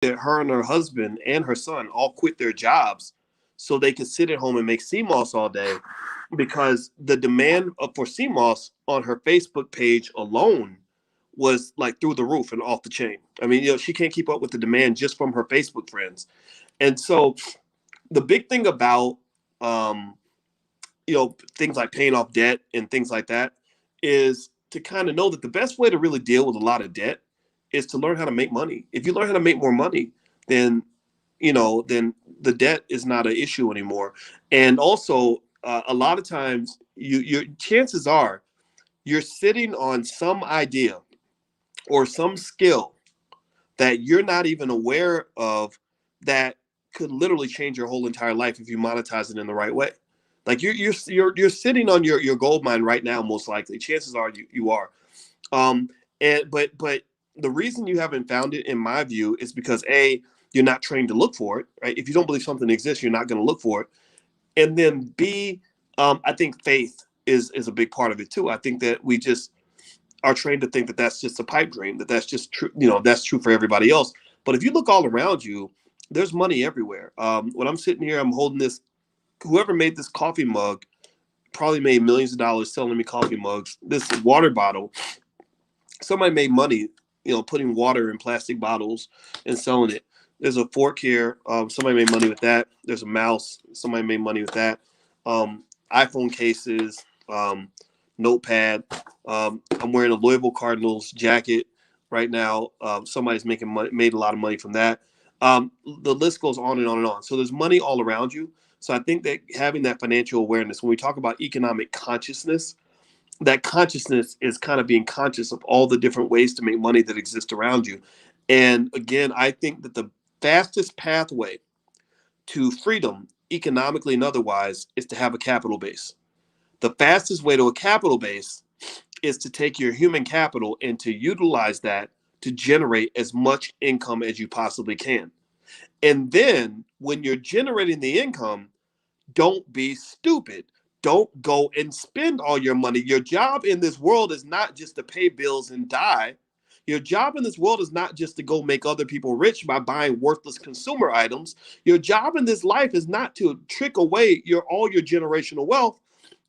that her and her husband and her son all quit their jobs so they could sit at home and make sea moss all day, because the demand for sea moss on her Facebook page alone was like through the roof and off the chain. I mean, she can't keep up with the demand just from her Facebook friends. And so the big thing about um, things like paying off debt and things like that is to kind of know that the best way to really deal with a lot of debt is to learn how to make money. If you learn how to make more money, then then the debt is not an issue anymore. And also, a lot of times, your chances are you're sitting on some idea or some skill that you're not even aware of, that could literally change your whole entire life if you monetize it in the right way. Like you're sitting on your gold mine right now, most likely. Chances are you are. Um, but the reason you haven't found it, in my view, is because A, you're not trained to look for it, right? If you don't believe something exists, you're not going to look for it. And then B, I think faith is a big part of it too. I think that we just are trained to think that that's just a pipe dream, that that's just true, that's true for everybody else. But if you look all around you, there's money everywhere. When I'm sitting here, I'm holding this. Whoever made this coffee mug probably made millions of dollars selling me coffee mugs. This water bottle, somebody made money, putting water in plastic bottles and selling it. There's a fork here. Somebody made money with that. There's a mouse. Somebody made money with that. iPhone cases, notepad. I'm wearing a Louisville Cardinals jacket right now. Somebody's made a lot of money from that. The list goes on and on and on. So there's money all around you. So I think that having that financial awareness, when we talk about economic consciousness, that consciousness is kind of being conscious of all the different ways to make money that exist around you. And again, I think that the fastest pathway to freedom, economically and otherwise, is to have a capital base. The fastest way to a capital base is to take your human capital and to utilize that to generate as much income as you possibly can. And then when you're generating the income, don't be stupid. Don't go and spend all your money. Your job in this world is not just to pay bills and die. Your job in this world is not just to go make other people rich by buying worthless consumer items. Your job in this life is not to trick away all your generational wealth.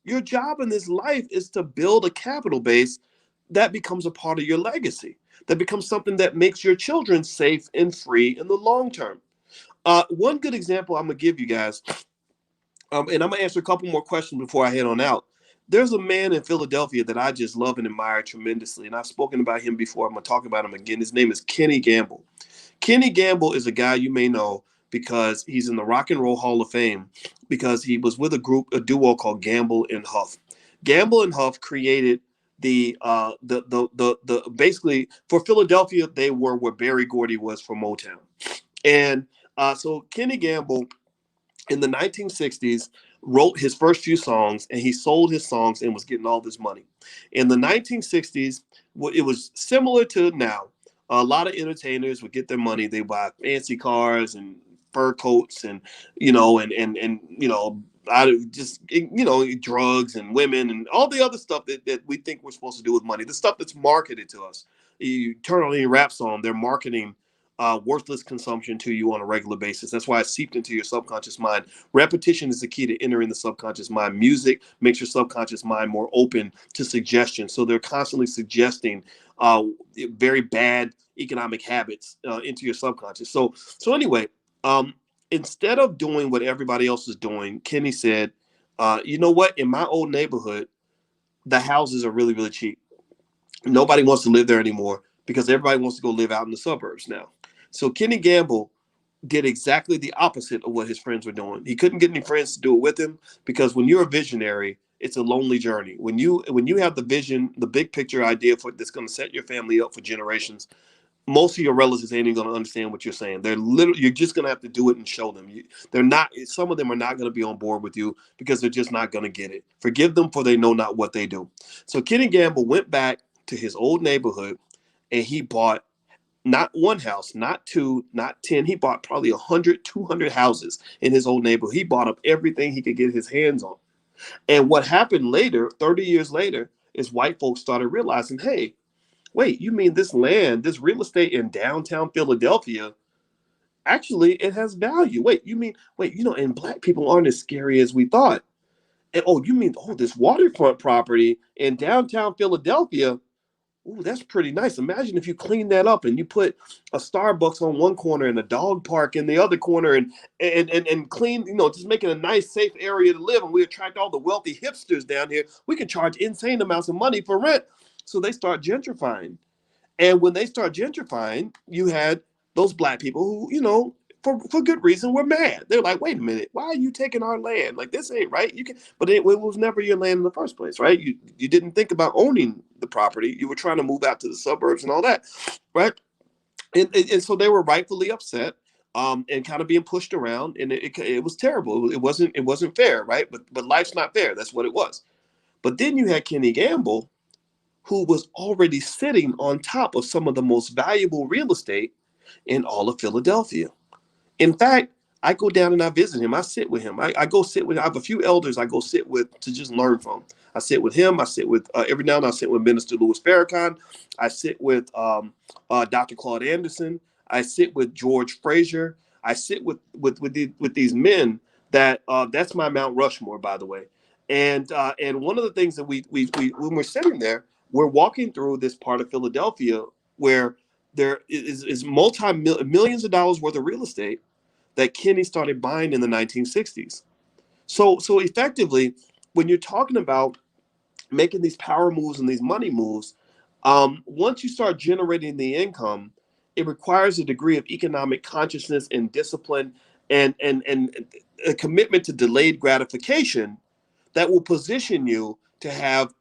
Your job in this life is to build a capital base that becomes a part of your legacy, that becomes something that makes your children safe and free in the long term. One good example I'm going to give you guys, and I'm going to answer a couple more questions before I head on out. There's a man in Philadelphia that I just love and admire tremendously, and I've spoken about him before. I'm going to talk about him again. His name is Kenny Gamble. Kenny Gamble is a guy you may know because he's in the Rock and Roll Hall of Fame, because he was with a duo called Gamble and Huff. Gamble and Huff created the basically, for Philadelphia, they were where Berry Gordy was for Motown. And so Kenny Gamble in the 1960s wrote his first few songs, and he sold his songs and was getting all this money. In the 1960s, it was similar to now. A lot of entertainers would get their money. They buy fancy cars and fur coats and, I just, drugs and women and all the other stuff that we think we're supposed to do with money. The stuff that's marketed to us. You turn on any rap song, they're marketing worthless consumption to you on a regular basis. That's why it's seeped into your subconscious mind. Repetition is the key to entering the subconscious mind. Music makes your subconscious mind more open to suggestion. So they're constantly suggesting very bad economic habits into your subconscious. So anyway, instead of doing what everybody else is doing, Kenny said, you know what? In my old neighborhood, the houses are really, really cheap. Nobody wants to live there anymore because everybody wants to go live out in the suburbs now. So Kenny Gamble did exactly the opposite of what his friends were doing. He couldn't get any friends to do it with him, because when you're a visionary, it's a lonely journey. When you have the vision, the big picture idea for that's going to set your family up for generations, most of your relatives ain't even going to understand what you're saying. You're just going to have to do it and show them. They're not. Some of them are not going to be on board with you because they're just not going to get it. Forgive them, for they know not what they do. So Kenny Gamble went back to his old neighborhood, and he bought not one house, not two, not 10. He bought probably 100, 200 houses in his old neighborhood. He bought up everything he could get his hands on. And what happened later, 30 years later, is white folks started realizing, hey, wait, you mean this land, this real estate in downtown Philadelphia Actually, it has value. Wait, you mean, wait, and black people aren't as scary as we thought. And oh, you mean, oh, this waterfront property in downtown Philadelphia? Ooh, that's pretty nice. Imagine if you clean that up and you put a Starbucks on one corner and a dog park in the other corner, and clean, just making a nice, safe area to live. And we attract all the wealthy hipsters down here. We can charge insane amounts of money for rent. So they start gentrifying. And when they start gentrifying, you had those black people who, for good reason, were mad. They're like, wait a minute, why are you taking our land? Like, this ain't right. You can, but it was never your land in the first place, right? You didn't think about owning the property. You were trying to move out to the suburbs and all that, right? And so they were rightfully upset, and kind of being pushed around, and it was terrible. It wasn't fair, right? But life's not fair. That's what it was. But then you had Kenny Gamble, who was already sitting on top of some of the most valuable real estate in all of Philadelphia. In fact, I go down and I visit him. I sit with him. I go sit with. I have a few elders I go sit with to just learn from. I sit with him. I sit with every now and then I sit with Minister Louis Farrakhan. I sit with Dr. Claude Anderson. I sit with George Frazier. I sit with these men that's my Mount Rushmore, by the way. And one of the things that we when we're sitting there, we're walking through this part of Philadelphia where there is millions of dollars worth of real estate that Kenny started buying in the 1960s. So effectively, when you're talking about making these power moves and these money moves, once you start generating the income, it requires a degree of economic consciousness and discipline, and a commitment to delayed gratification that will position you to have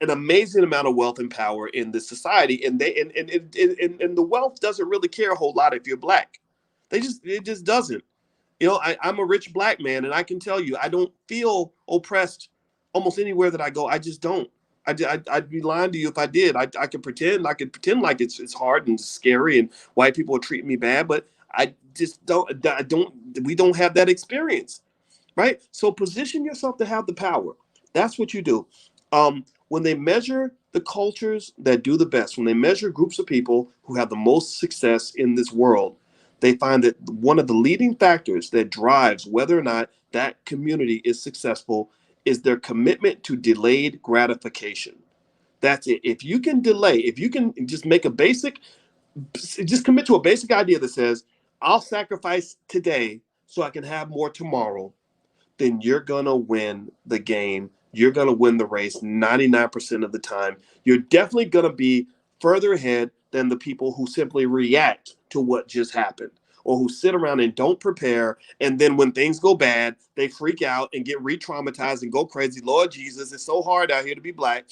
an amazing amount of wealth and power in this society. And the wealth doesn't really care a whole lot if you're black. It just doesn't. I'm a rich black man, and I can tell you, I don't feel oppressed almost anywhere that I go. I just don't. I'd be lying to you if I did. I could pretend. I could pretend like it's hard and scary, and white people are treating me bad, but I just don't. I don't. We don't have that experience, right? So position yourself to have the power. That's what you do. When they measure the cultures that do the best, when they measure groups of people who have the most success in this world, they find that one of the leading factors that drives whether or not that community is successful is their commitment to delayed gratification. That's it. If you can delay, if you can just commit to a basic idea that says, I'll sacrifice today so I can have more tomorrow, then you're going to win the game. You're going to win the race 99% of the time. You're definitely going to be further ahead than the people who simply react to what just happened, or who sit around and don't prepare. And then when things go bad, they freak out and get re-traumatized and go crazy. Lord Jesus, it's so hard out here to be black.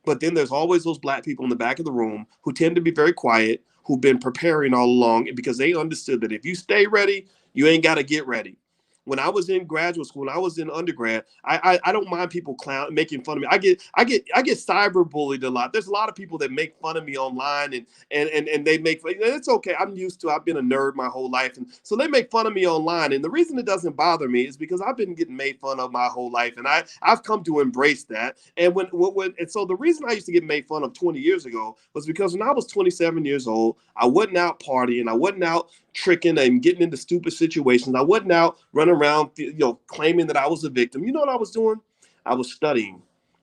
But then there's always those black people in the back of the room who tend to be very quiet, who've been preparing all along because they understood that if you stay ready, you ain't got to get ready. When I was in graduate school, when I was in undergrad, I don't mind people making fun of me. I get cyber bullied a lot. There's a lot of people that make fun of me online, and they make fun. It's okay. I'm used to. I've been a nerd my whole life, and so they make fun of me online. And the reason it doesn't bother me is because I've been getting made fun of my whole life, and I've come to embrace that. And and so the reason I used to get made fun of 20 years ago was because when I was 27 years old, I wasn't out partying, I wasn't out tricking and getting into stupid situations. I wasn't out running around, claiming that I was a victim. You know what I was doing? I was studying,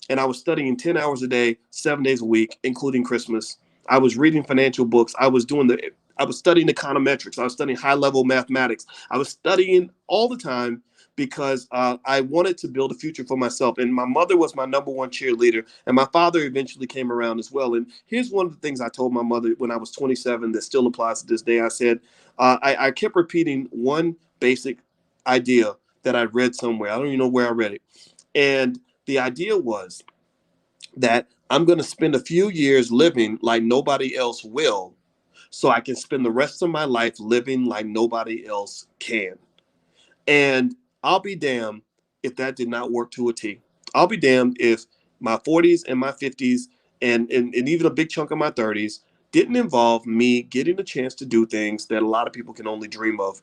and I was studying 10 hours a day, 7 days a week, including Christmas. I was reading financial books. I was studying econometrics. I was studying high level mathematics. I was studying all the time because I wanted to build a future for myself. And my mother was my number one cheerleader, and my father eventually came around as well. And here's one of the things I told my mother when I was 27 that still applies to this day. I said, I kept repeating one basic idea that I read somewhere. I don't even know where I read it. And the idea was that I'm going to spend a few years living like nobody else will, so I can spend the rest of my life living like nobody else can. And I'll be damned if that did not work to a T. I'll be damned if my 40s and my 50s and even a big chunk of my 30s didn't involve me getting a chance to do things that a lot of people can only dream of.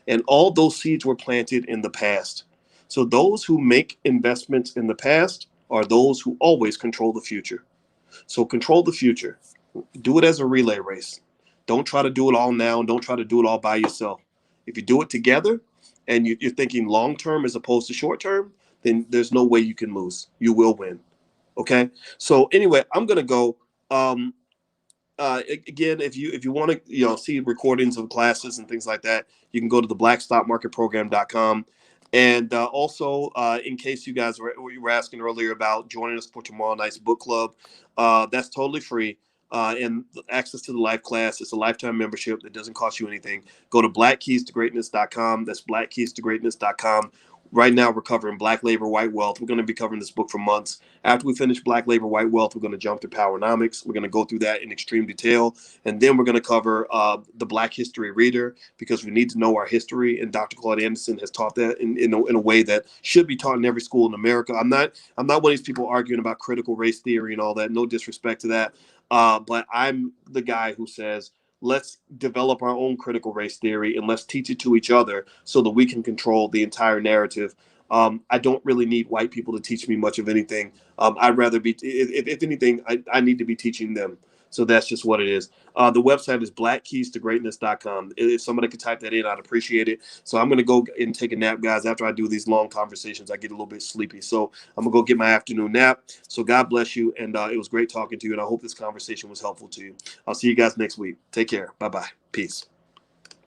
And all those seeds were planted in the past. So those who make investments in the past are those who always control the future. So control the future. Do it as a relay race. Don't try to do it all now, and don't try to do it all by yourself. If you do it together and you're thinking long term as opposed to short term, then there's no way you can lose. You will win. Okay. So anyway, I'm gonna go. Um, Again, if you want to see recordings of classes and things like that, you can go to the blackstockmarketprogram.com. And also, in case you were asking earlier about joining us for tomorrow night's book club, that's totally free. And access to the live class, it's a lifetime membership that doesn't cost you anything. Go to blackkeystogreatness.com. That's blackkeystogreatness.com. Right now, we're covering Black Labor, White Wealth. We're going to be covering this book for months. After we finish Black Labor, White Wealth, we're going to jump to Powernomics. We're going to go through that in extreme detail. And then we're going to cover the Black History Reader, because we need to know our history. And Dr. Claude Anderson has taught that in a way that should be taught in every school in America. I'm not one of these people arguing about critical race theory and all that. No disrespect to that. But I'm the guy who says, let's develop our own critical race theory and let's teach it to each other so that we can control the entire narrative. I don't really need white people to teach me much of anything. I'd rather be, if anything, I need to be teaching them. So that's just what it is. The website is blackkeystogreatness.com. If somebody could type that in, I'd appreciate it. So I'm going to go and take a nap, guys. After I do these long conversations, I get a little bit sleepy. So I'm going to go get my afternoon nap. So God bless you. And it was great talking to you. And I hope this conversation was helpful to you. I'll see you guys next week. Take care. Bye-bye. Peace.